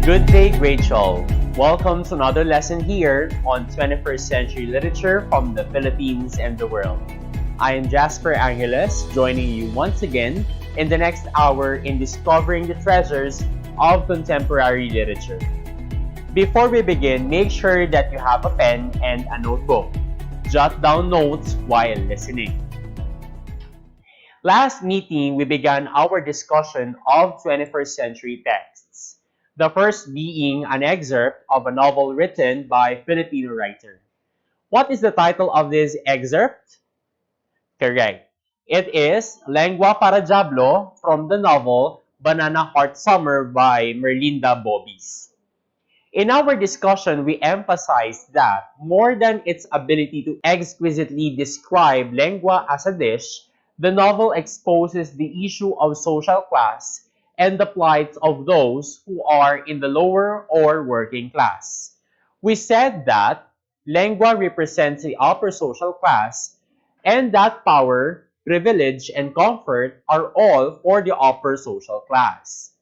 Good day, grade 12. Welcome to another lesson here on 21st Century Literature from the Philippines and the world. I am Jasper Angeles, joining you once again in the next hour in discovering the treasures of contemporary literature. Before we begin, make sure that you have a pen and a notebook. Jot down notes while listening. Last meeting, we began our discussion of 21st century texts. The first being an excerpt of a novel written by a Filipino writer. What is the title of this excerpt? Correct. It is Lengua para Diablo from the novel Banana Heart Summer by Merlinda Bobis. In our discussion, we emphasized that more than its ability to exquisitely describe lengua as a dish, the novel exposes the issue of social class and the plight of those who are in the lower or working class. We said that lengua represents the upper social class and that power, privilege, and comfort are all for the upper social class.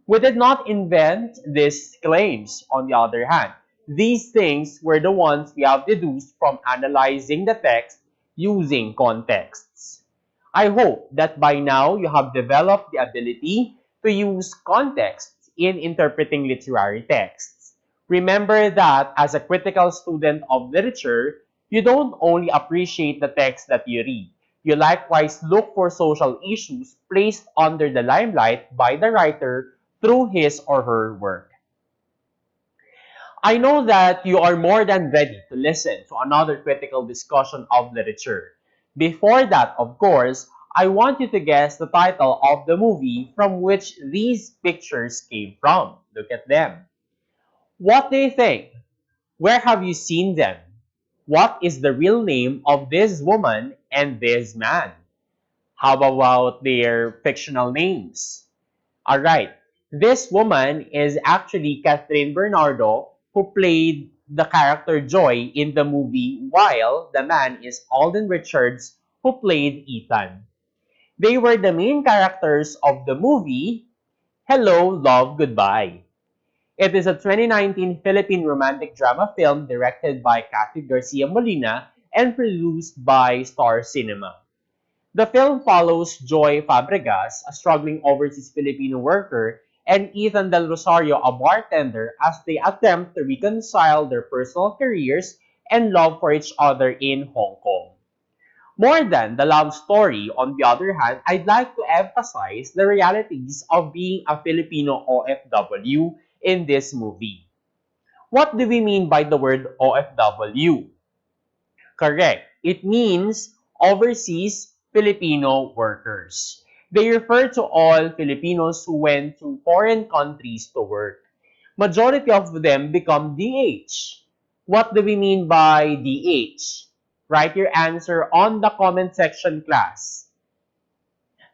We did not invent these claims, on the other hand. These things were the ones we have deduced from analyzing the text using contexts. I hope that by now you have developed the ability to use context in interpreting literary texts. Remember that as a critical student of literature, you don't only appreciate the text that you read. You likewise look for social issues placed under the limelight by the writer through his or her work. I know that you are more than ready to listen to another critical discussion of literature. Before that, of course, I want you to guess the title of the movie from which these pictures came from. Look at them. What do you think? Where have you seen them? What is the real name of this woman and this man? How about their fictional names? Alright, this woman is actually Catherine Bernardo, who played the character Joy in the movie, while the man is Alden Richards, who played Ethan. They were the main characters of the movie Hello, Love, Goodbye. It is a 2019 Philippine romantic drama film directed by Cathy Garcia Molina and produced by Star Cinema. The film follows Joy Fabregas, a struggling overseas Filipino worker, and Ethan Del Rosario, a bartender, as they attempt to reconcile their personal careers and love for each other in Hong Kong. More than the love story, on the other hand, I'd like to emphasize the realities of being a Filipino OFW in this movie. What do we mean by the word OFW? Correct. It means overseas Filipino workers. They refer to all Filipinos who went to foreign countries to work. Majority of them become DH. What do we mean by DH? Write your answer on the comment section, class.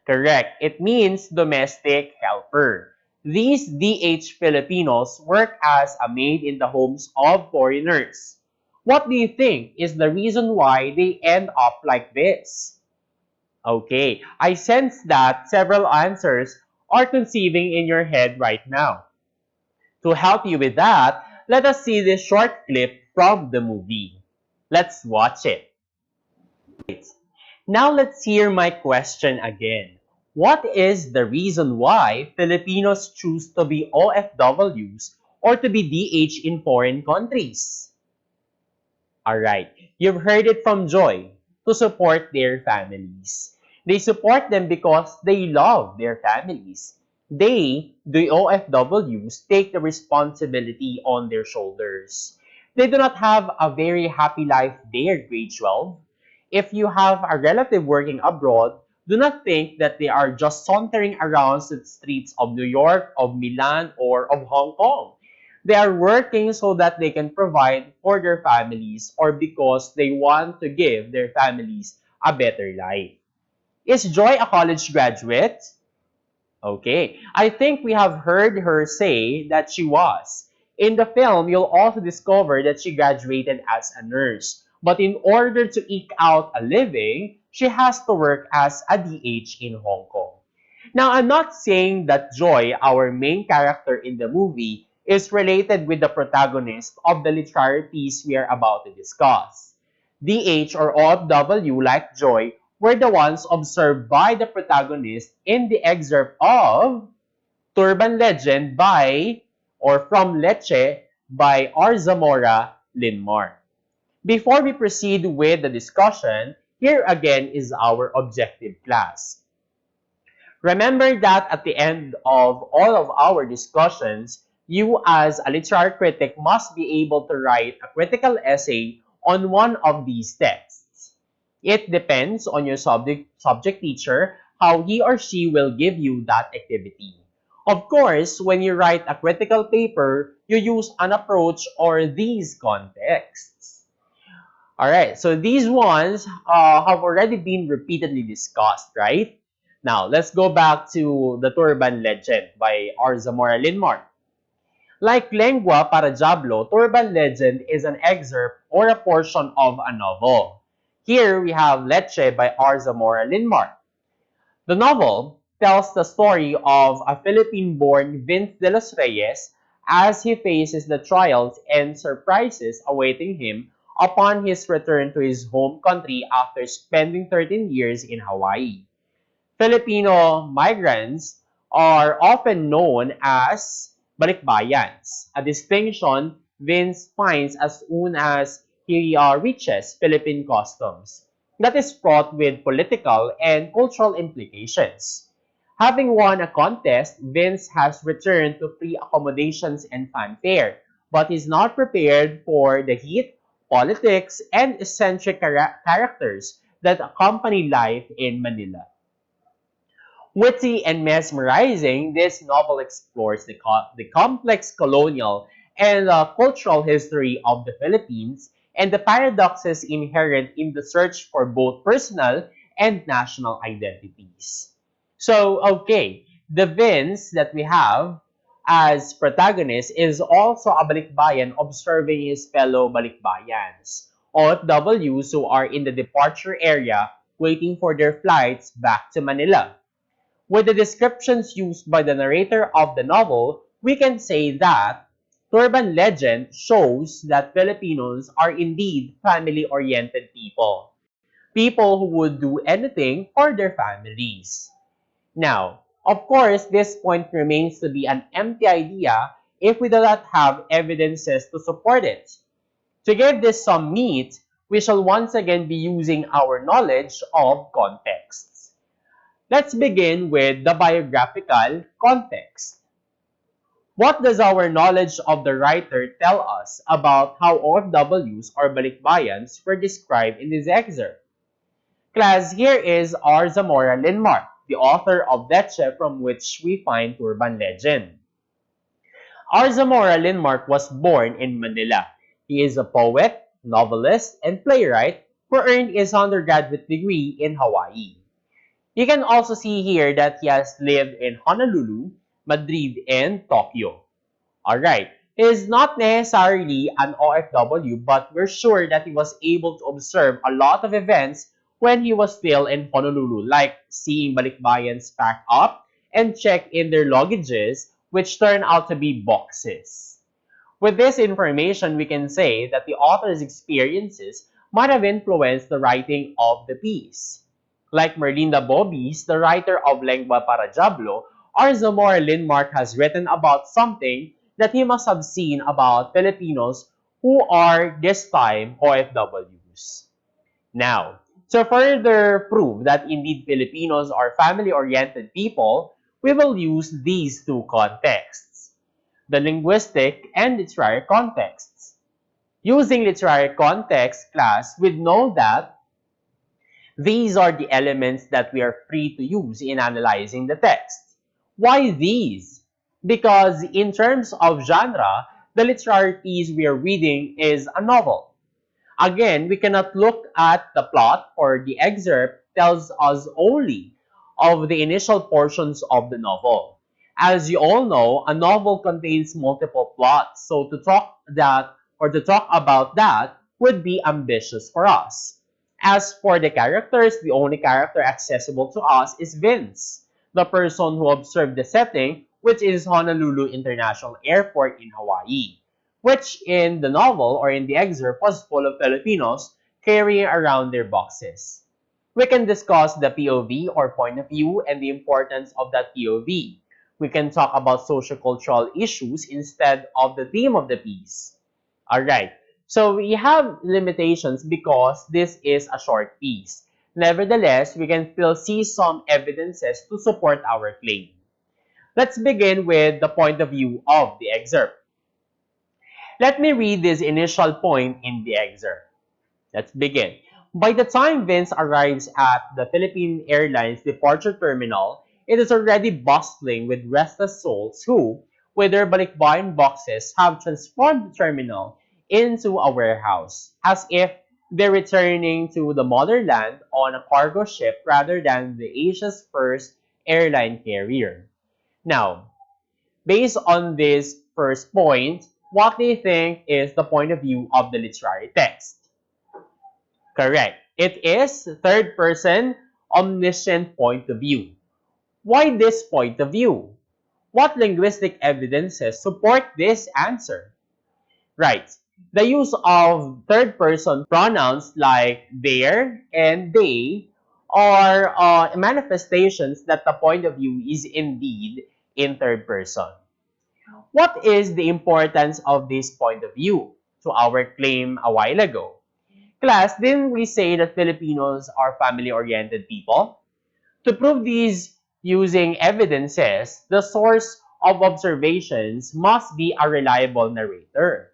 Correct. It means domestic helper. These DH Filipinos work as a maid in the homes of foreigners. What do you think is the reason why they end up like this? Okay, I sense that several answers are conceiving in your head right now. To help you with that, let us see this short clip from the movie. Let's watch it. Now let's hear my question again. What is the reason why Filipinos choose to be OFWs or to be DH in foreign countries? Alright, you've heard it from Joy, to support their families. They support them because they love their families. They, the OFWs, take the responsibility on their shoulders. They do not have a very happy life there, grade 12. If you have a relative working abroad, do not think that they are just sauntering around the streets of New York, of Milan, or of Hong Kong. They are working so that they can provide for their families or because they want to give their families a better life. Is Joy a college graduate? Okay, I think we have heard her say that she was. In the film, you'll also discover that she graduated as a nurse. But in order to eke out a living, she has to work as a DH in Hong Kong. Now, I'm not saying that Joy, our main character in the movie, is related with the protagonist of the literary piece we are about to discuss. DH or OFW, like Joy, were the ones observed by the protagonist in the excerpt of Turban Legend by or from Leche by R. Zamora Linmar. Before we proceed with the discussion, here again is our objective, class. Remember that at the end of all of our discussions, you as a literary critic must be able to write a critical essay on one of these texts. It depends on your subject teacher how he or she will give you that activity. Of course, when you write a critical paper, you use an approach or these contexts. Alright, so these ones have already been repeatedly discussed, right? Now, let's go back to the Turban Legend by R. Zamora Linmar. Like Lengua para Diablo, Turban Legend is an excerpt or a portion of a novel. Here we have Leche by R. Zamora Linmar. The novel tells the story of a Philippine-born Vince de los Reyes as he faces the trials and surprises awaiting him upon his return to his home country after spending 13 years in Hawaii. Filipino migrants are often known as balikbayans, a distinction Vince finds as soon as he reaches Philippine customs that is fraught with political and cultural implications. Having won a contest, Vince has returned to free accommodations and fanfare, but is not prepared for the heat, politics, and eccentric characters that accompany life in Manila. Witty and mesmerizing, this novel explores the complex colonial and cultural history of the Philippines and the paradoxes inherent in the search for both personal and national identities. So, okay, the Vince that we have as protagonist is also a balikbayan observing his fellow balikbayans, OFWs who are in the departure area waiting for their flights back to Manila. With the descriptions used by the narrator of the novel, we can say that Turban Legend shows that Filipinos are indeed family-oriented people. People who would do anything for their families. Now, of course, this point remains to be an empty idea if we do not have evidences to support it. To give this some meat, we shall once again be using our knowledge of contexts. Let's begin with the biographical context. What does our knowledge of the writer tell us about how OFWs or balikbayans were described in this excerpt? Class, here is R. Zamora Linmar, the author of Leche, from which we find Turban Legend. R. Zamora Linmar was born in Manila. He is a poet, novelist, and playwright who earned his undergraduate degree in Hawaii. You can also see here that he has lived in Honolulu, Madrid, and Tokyo. Alright, he is not necessarily an OFW, but we're sure that he was able to observe a lot of events when he was still in Honolulu, like seeing balikbayans pack up and check in their luggages, which turned out to be boxes. With this information, we can say that the author's experiences might have influenced the writing of the piece. Like Merlinda Bobis, the writer of Lengua para Diablo, R. Zamora Linmar has written about something that he must have seen about Filipinos who are this time OFWs. Now, to further prove that indeed Filipinos are family-oriented people, we will use these two contexts, the linguistic and literary contexts. Using literary context, class, we know that these are the elements that we are free to use in analyzing the text. Why these? Because in terms of genre, the literary piece we are reading is a novel. Again, we cannot look at the plot or the excerpt tells us only of the initial portions of the novel. As you all know, a novel contains multiple plots, so to talk about that would be ambitious for us. As for the characters, the only character accessible to us is Vince, the person who observed the setting which is Honolulu International Airport in Hawaii, which in the novel or in the excerpt was full of Filipinos carrying around their boxes. We can discuss the POV or point of view and the importance of that POV. We can talk about sociocultural issues instead of the theme of the piece. Alright, so we have limitations because this is a short piece. Nevertheless, we can still see some evidences to support our claim. Let's begin with the point of view of the excerpt. Let me read this initial point in the excerpt. Let's begin. By the time Vince arrives at the Philippine Airlines departure terminal, it is already bustling with restless souls who, with their balikbayan boxes, have transformed the terminal into a warehouse, as if they're returning to the motherland on a cargo ship rather than the Asia's first airline carrier. Now, based on this first point, what do you think is the point of view of the literary text? Correct. It is third-person omniscient point of view. Why this point of view? What linguistic evidences support this answer? Right. The use of third-person pronouns like their and they are manifestations that the point of view is indeed in third person. What is the importance of this point of view to our claim a while ago? Class, didn't we say that Filipinos are family-oriented people? To prove these using evidences, the source of observations must be a reliable narrator.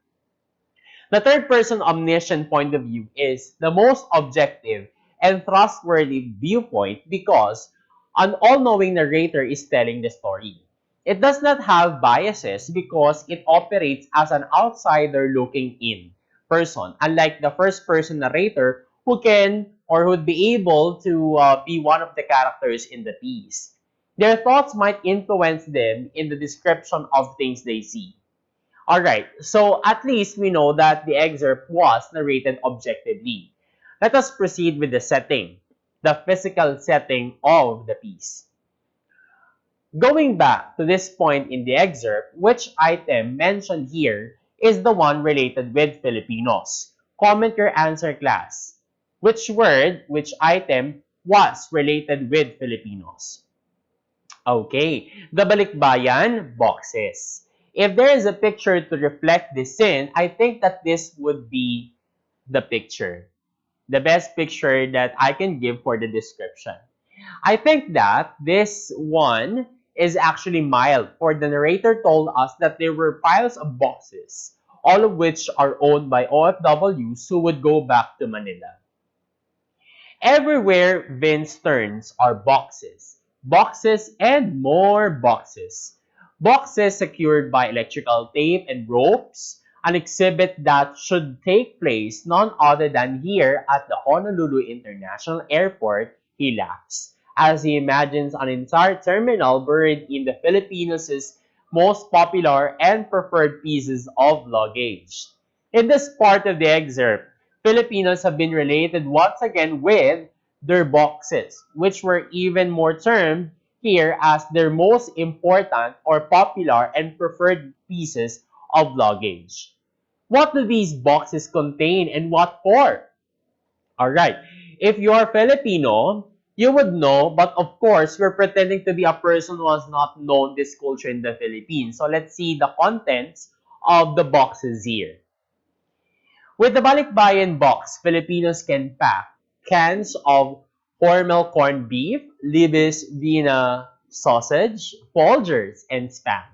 The third-person omniscient point of view is the most objective and trustworthy viewpoint because an all-knowing narrator is telling the story. It does not have biases because it operates as an outsider looking in person, unlike the first-person narrator who can or would be able to be one of the characters in the piece. Their thoughts might influence them in the description of things they see. Alright, so at least we know that the excerpt was narrated objectively. Let us proceed with the setting, the physical setting of the piece. Going back to this point in the excerpt, which item mentioned here is the one related with Filipinos? Comment your answer, class. Which word, which item was related with Filipinos? Okay, the balikbayan boxes. If there is a picture to reflect this in, I think that this would be the picture. The best picture that I can give for the description. I think that this one is actually mild, for the narrator told us that there were piles of boxes, all of which are owned by OFWs who would go back to Manila. Everywhere Vince turns are boxes. Boxes and more boxes. Boxes secured by electrical tape and ropes, an exhibit that should take place none other than here at the Honolulu International Airport, he laughs, as he imagines an entire terminal buried in the Filipinos' most popular and preferred pieces of luggage. In this part of the excerpt, Filipinos have been related once again with their boxes, which were even more termed here as their most important or popular and preferred pieces of luggage. What do these boxes contain and what for? Alright, if you're Filipino, you would know, but of course, we're pretending to be a person who has not known this culture in the Philippines. So let's see the contents of the boxes here. With the balikbayan box, Filipinos can pack cans of Hormel corned beef, Libis Vina sausage, Folgers, and Spam.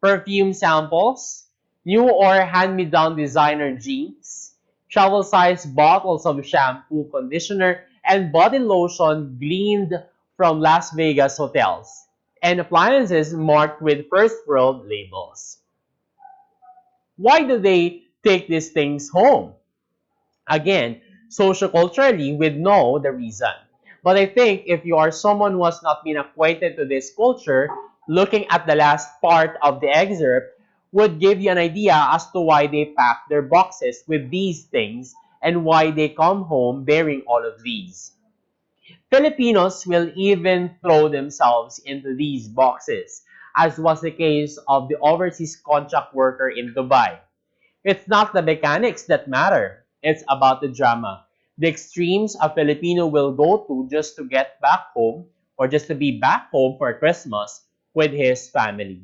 Perfume samples, new or hand-me-down designer jeans, travel-sized bottles of shampoo, conditioner, and body lotion gleaned from Las Vegas hotels, and appliances marked with first world labels. Why do they take these things home? Again, socioculturally, we know the reason. But I think if you are someone who has not been acquainted to this culture, looking at the last part of the excerpt would give you an idea as to why they pack their boxes with these things and why they come home bearing all of these. Filipinos will even throw themselves into these boxes, as was the case of the overseas contract worker in Dubai. It's not the mechanics that matter, it's about the drama. The extremes a Filipino will go to just to get back home or just to be back home for Christmas with his family.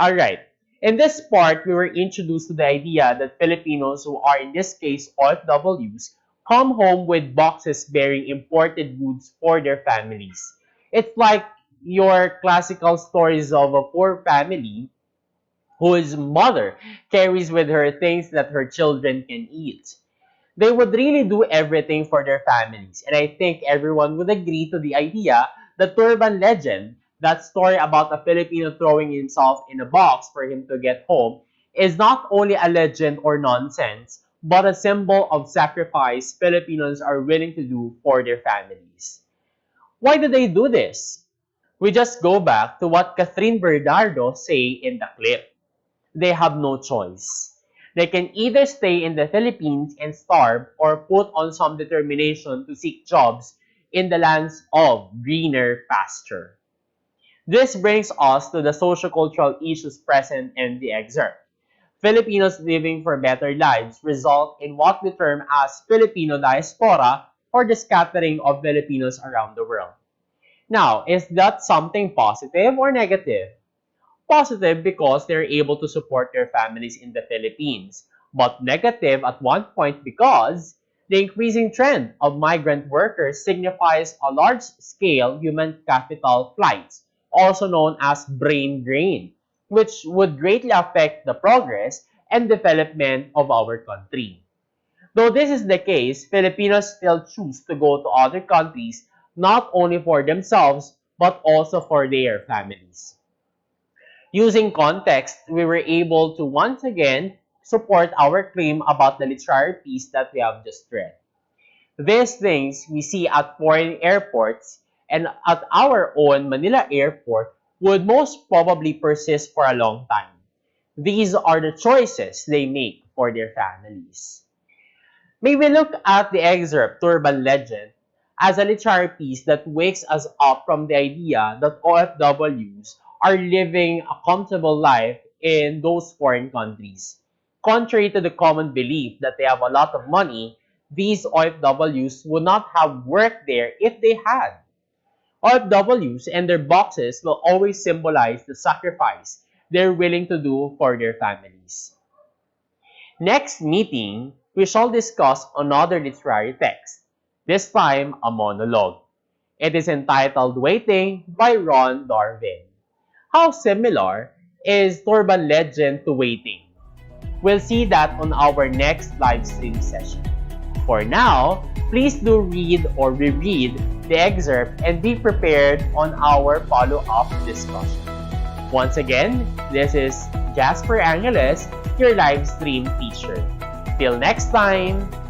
Alright, in this part, we were introduced to the idea that Filipinos who are in this case OFWs come home with boxes bearing imported goods for their families. It's like your classical stories of a poor family whose mother carries with her things that her children can eat. They would really do everything for their families, and I think everyone would agree to the idea that Turban legend, that story about a Filipino throwing himself in a box for him to get home, is not only a legend or nonsense, but a symbol of sacrifice Filipinos are willing to do for their families. Why do they do this? We just go back to what Catherine Bernardo say in the clip. They have no choice. They can either stay in the Philippines and starve or put on some determination to seek jobs in the lands of greener pasture. This brings us to the sociocultural issues present in the excerpt. Filipinos living for better lives result in what we term as Filipino diaspora or the scattering of Filipinos around the world. Now, is that something positive or negative? Positive because they're able to support their families in the Philippines, but negative at one point because the increasing trend of migrant workers signifies a large-scale human capital flights, also known as brain drain, which would greatly affect the progress and development of our country. Though this is the case, Filipinos still choose to go to other countries not only for themselves but also for their families. Using context, we were able to once again support our claim about the literary piece that we have just read. These things we see at foreign airports and at our own Manila airport would most probably persist for a long time. These are the choices they make for their families. May we look at the excerpt Turban Legend as a literary piece that wakes us up from the idea that OFWs are living a comfortable life in those foreign countries. Contrary to the common belief that they have a lot of money, these OFWs would not have worked there if they had. OFWs and their boxes will always symbolize the sacrifice they're willing to do for their families. Next meeting, we shall discuss another literary text, this time a monologue. It is entitled Waiting by Ron Darwin. How similar is Turban Legend to Waiting? We'll see that on our next live stream session. For now, please do read or reread the excerpt and be prepared on our follow-up discussion. Once again, this is Jasper Angeles, your live stream teacher. Till next time!